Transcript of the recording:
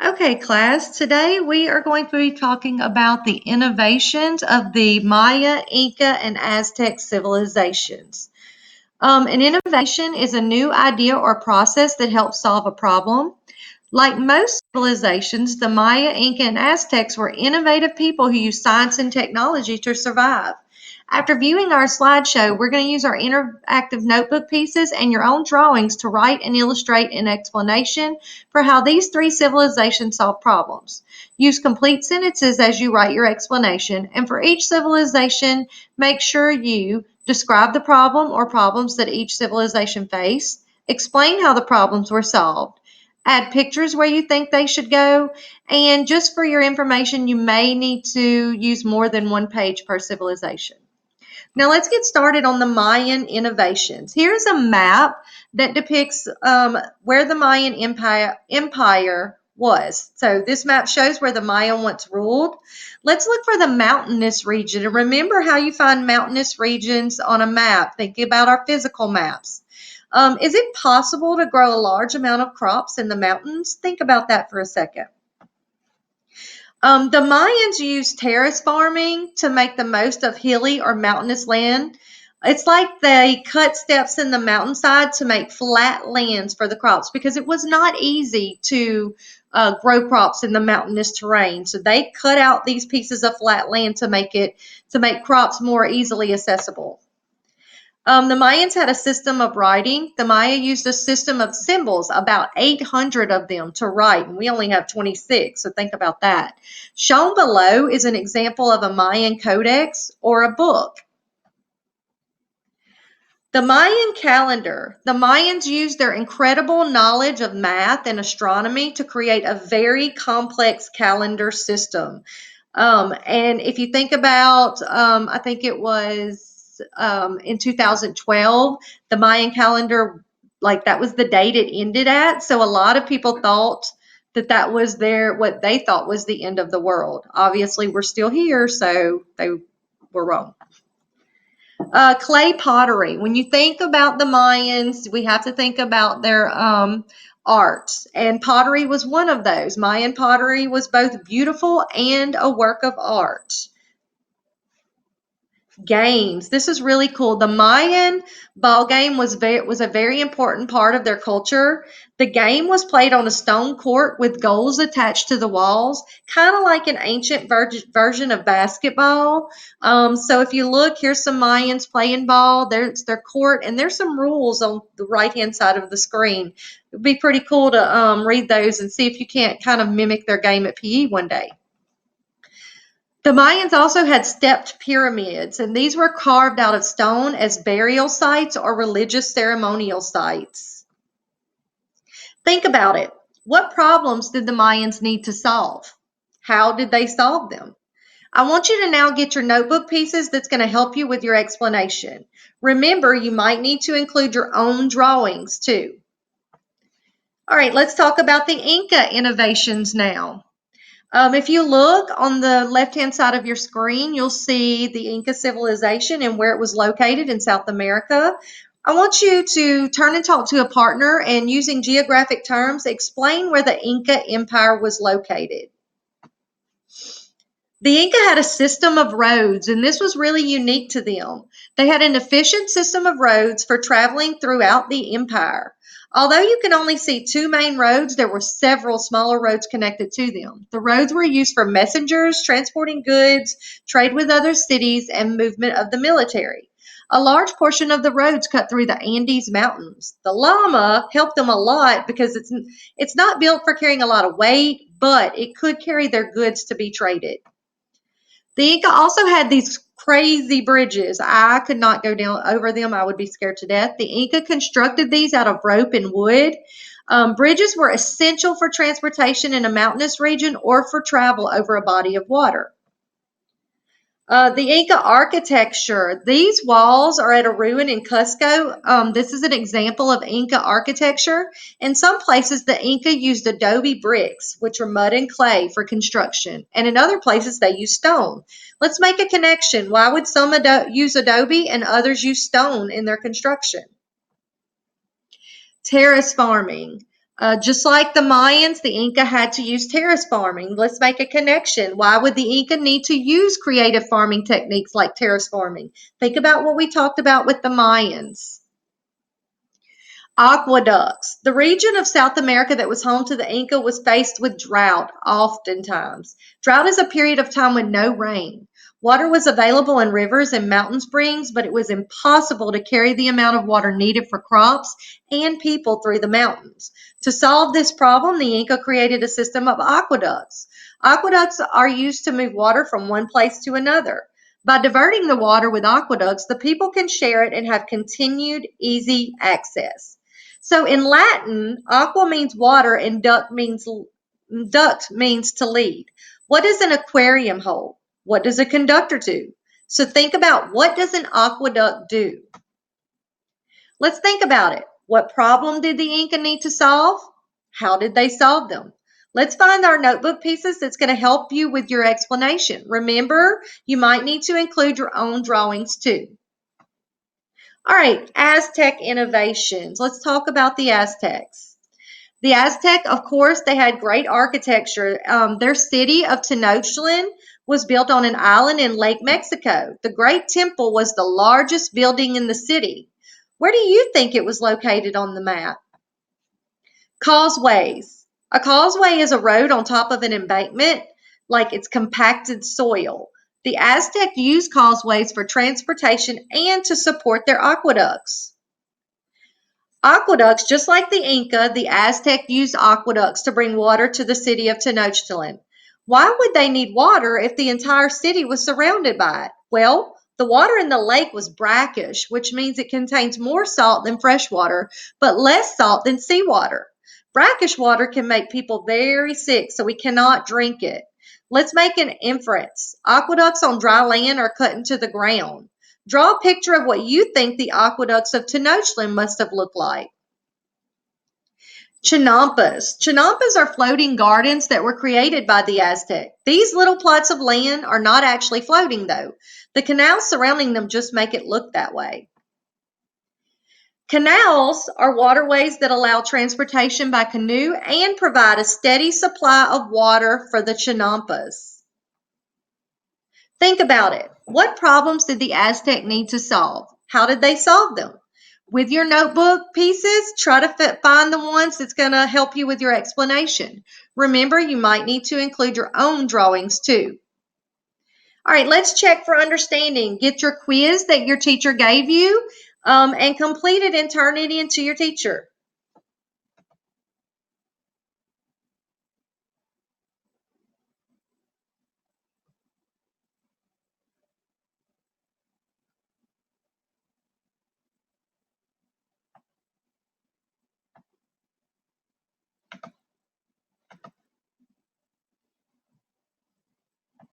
Okay, class, today we are going to be talking about the innovations of the Maya, Inca, and Aztec civilizations. An innovation is a new idea or process that helps solve a problem. Like most civilizations, the Maya, Inca, and Aztecs were innovative people who used science and technology to survive. After viewing our slideshow, we're going to use our interactive notebook pieces and your own drawings to write and illustrate an explanation for how these three civilizations solve problems. Use complete sentences as you write your explanation, and for each civilization, make sure you describe the problem or problems that each civilization faced, explain how the problems were solved, add pictures where you think they should go, and just for your information, you may need to use more than one page per civilization. Now let's get started on the Mayan innovations. Here's a map that depicts where the Mayan Empire was. So this map shows where the Maya once ruled. Let's look for the mountainous region. And remember how you find mountainous regions on a map. Think about our physical maps. Is it possible to grow a large amount of crops in the mountains? Think about that for a second. The Mayans used terrace farming to make the most of hilly or mountainous land. It's like they cut steps in the mountainside to make flat lands for the crops because it was not easy to grow crops in the mountainous terrain. So they cut out these pieces of flat land to make crops more easily accessible. The Mayans had a system of writing. The Maya used a system of symbols, about 800 of them, to write, and we only have 26, so think about that. Shown below is an example of a Mayan codex or a book. The Mayan calendar. The Mayans used their incredible knowledge of math and astronomy to create a very complex calendar system. And if you think about, I think it was in 2012, the Mayan calendar, like that was the date it ended at. So a lot of people thought that was what they thought was the end of the world. Obviously, we're still here, so they were wrong. Clay pottery. When you think about the Mayans, we have to think about their art, and pottery was one of those. Mayan pottery was both beautiful and a work of art. Games. This is really cool. The Mayan ball game was a very important part of their culture. The game was played on a stone court with goals attached to the walls, kind of like an ancient version of basketball. So if you look, here's some Mayans playing ball. There's their court, and there's some rules on the right-hand side of the screen. It'd be pretty cool to read those and see if you can't kind of mimic their game at PE one day. The Mayans also had stepped pyramids, and these were carved out of stone as burial sites or religious ceremonial sites. Think about it. What problems did the Mayans need to solve? How did they solve them? I want you to now get your notebook pieces that's going to help you with your explanation. Remember, you might need to include your own drawings too. All right, let's talk about the Inca innovations now. If you look on the left-hand side of your screen, you'll see the Inca civilization and where it was located in South America. I want you to turn and talk to a partner and using geographic terms, explain where the Inca Empire was located. The Inca had a system of roads, and this was really unique to them. They had an efficient system of roads for traveling throughout the empire. Although you can only see two main roads, there were several smaller roads connected to them. The roads were used for messengers, transporting goods, trade with other cities, and movement of the military. A large portion of the roads cut through the Andes Mountains. The llama helped them a lot because it's not built for carrying a lot of weight, but it could carry their goods to be traded. The Inca also had these crazy bridges. I could not go down over them. I would be scared to death. The Inca constructed these out of rope and wood. Bridges were essential for transportation in a mountainous region or for travel over a body of water. The Inca architecture. These walls are at a ruin in Cusco. This is an example of Inca architecture. In some places, the Inca used adobe bricks, which are mud and clay, for construction. And in other places, they used stone. Let's make a connection. Why would some use adobe and others use stone in their construction? Terrace farming. Just like the Mayans, the Inca had to use terrace farming. Let's make a connection. Why would the Inca need to use creative farming techniques like terrace farming? Think about what we talked about with the Mayans. Aqueducts. The region of South America that was home to the Inca was faced with drought oftentimes. Drought is a period of time with no rain. Water was available in rivers and mountain springs, but it was impossible to carry the amount of water needed for crops and people through the mountains. To solve this problem, the Inca created a system of aqueducts. Aqueducts are used to move water from one place to another. By diverting the water with aqueducts, the people can share it and have continued easy access. So in Latin, aqua means water and duct means to lead. What does an aquarium hold? What does a conductor do? So think about, what does an aqueduct do? Let's think about it. What problem did the Inca need to solve? How did they solve them? Let's find our notebook pieces that's going to help you with your explanation. Remember, you might need to include your own drawings too. All right, Aztec innovations. Let's talk about the Aztecs. The Aztec, of course, they had great architecture. Their city of Tenochtitlan was built on an island in Lake Mexico. The Great Temple was the largest building in the city. Where do you think it was located on the map? Causeways. A causeway is a road on top of an embankment, like it's compacted soil. The Aztec used causeways for transportation and to support their aqueducts. Aqueducts, just like the Inca, the Aztec used aqueducts to bring water to the city of Tenochtitlan. Why would they need water if the entire city was surrounded by it? Well, the water in the lake was brackish, which means it contains more salt than fresh water, but less salt than seawater. Brackish water can make people very sick, so we cannot drink it. Let's make an inference. Aqueducts on dry land are cut into the ground. Draw a picture of what you think the aqueducts of Tenochtitlan must have looked like. Chinampas. Chinampas are floating gardens that were created by the Aztec. These little plots of land are not actually floating, though. The canals surrounding them just make it look that way. Canals are waterways that allow transportation by canoe and provide a steady supply of water for the Chinampas. Think about it. What problems did the Aztec need to solve? How did they solve them? With your notebook pieces, try to find the ones that's going to help you with your explanation. Remember, you might need to include your own drawings too. All right, let's check for understanding. Get your quiz that your teacher gave you and complete it and turn it in to your teacher.